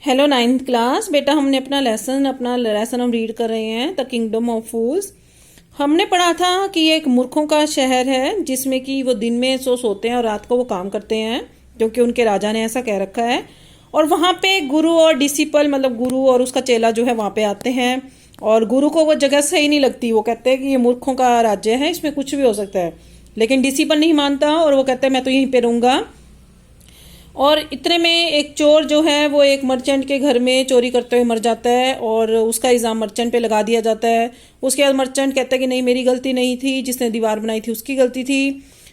Hello ninth class बेटा, हमने अपना लेसन हम रीड कर रहे हैं द किंगडम ऑफ फूल्स। हमने पढ़ा था कि ये एक मूर्खों का शहर है जिसमें कि वो दिन में सोते हैं और रात को वो काम करते हैं क्योंकि उनके राजा ने ऐसा कह रखा है। और वहाँ पे गुरु और डिसिपल मतलब गुरु और उसका चेला जो है वहाँ पे आते हैं और गुरु को वो जगह सही नहीं लगती। वो कहते हैं कि ये मूर्खों का राज्य है, इसमें कुछ भी हो सकता है। लेकिन डिसिपल नहीं मानता और वो कहते हैं मैं तो यहीं पे रहूंगा। और इतने में एक चोर जो है वो एक मर्चेंट के घर में चोरी करते हुए मर जाता है और उसका इल्ज़ाम मर्चेंट पे लगा दिया जाता है। उसके बाद मर्चेंट कहता है कि नहीं, मेरी गलती नहीं थी, जिसने दीवार बनाई थी उसकी गलती थी।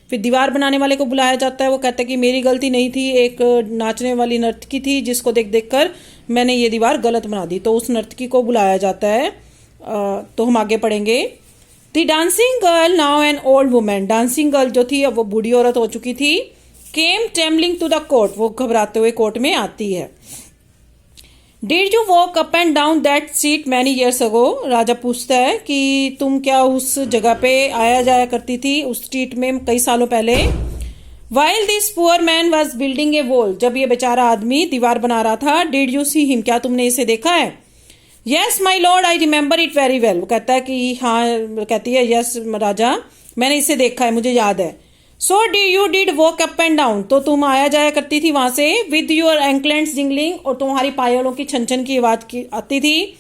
फिर दीवार बनाने वाले को बुलाया जाता है, वो कहता है कि मेरी गलती नहीं थी, एक नाचने वाली नर्तकी थी जिसको देख देख कर मैंने ये दीवार गलत बना दी। तो उस नर्तकी को बुलाया जाता है। तो हम आगे पढ़ेंगे। The dancing girl now an old woman. Dancing girl जो थी अब वो बूढ़ी औरत हो चुकी थी। Came trembling to the court, वो घबराते हुए कोर्ट में आती है। Did you walk up and down that seat many years ago. राजा पूछता है कि तुम क्या उस जगह पे आया जाया करती थी उस स्ट्रीट में कई सालों पहले। While this poor man was building A wall, जब ये बेचारा आदमी दीवार बना रहा था। डिड यू सी हिम, क्या तुमने इसे देखा है। Yes my lord I remember it very well, वो कहता है कि हाँ, कहती है यस राजा, मैंने इसे देखा है, मुझे याद है। So you did walk up and down, तो तुम आया जाया करती थी वहां से। विद योर एंकलेंट्स जिंगलिंग, और तुम्हारी पायलों की छन छन की आवाज की आती थी।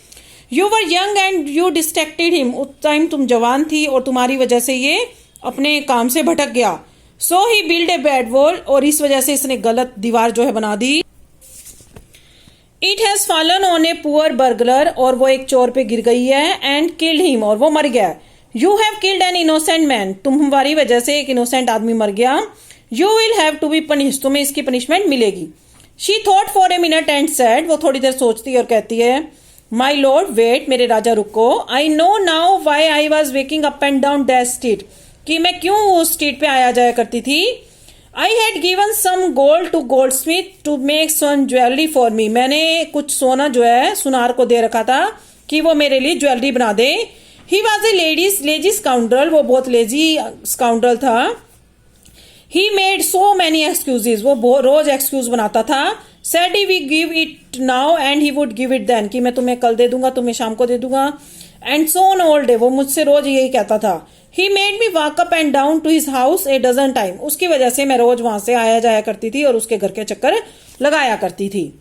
You were young and you distracted him, उस टाइम तुम जवान थी और तुम्हारी वजह से ये अपने काम से भटक गया। सो ही बिल्ड ए बैड वॉल, और इस वजह से इसने गलत दीवार जो है बना दी। It has fallen on a poor burglar, और वो एक चोर पे गिर गई है। एंड किल्ड हिम, और वो मर गया। You have killed an innocent man, तुम्हारी वजह से एक इनोसेंट आदमी मर गया। You will have to be punish, तुम्हें इसकी पनिशमेंट मिलेगी। She thought for a minute and said, वो थोड़ी देर सोचती है और कहती है माई लॉर्ड वेट, मेरे राजा रुको। I know now why I was walking up and down that street, कि मैं क्यों उस स्ट्रीट पे आया जाया करती थी। I had given some gold to goldsmith to make some jewellery for me, मैंने कुछ सोना जो है सुनार को दे रखा था कि वो मेरे लिए ज्वेलरी बना दे। He was a lazy scoundrel, वो बहुत लेजी स्काउंड्रल था। He made so many excuses, वो रोज एक्सक्यूज बनाता था। Said he we give it now and he would give it then, कि मैं तुम्हें कल दे दूंगा, तुम्हें शाम को दे दूंगा। And so on all day, वो मुझसे रोज यही कहता था। He made me walk up and down to his house a dozen time, उसकी वजह से मैं रोज वहां से आया जाया करती थी और उसके घर के चक्कर लगाया करती थी।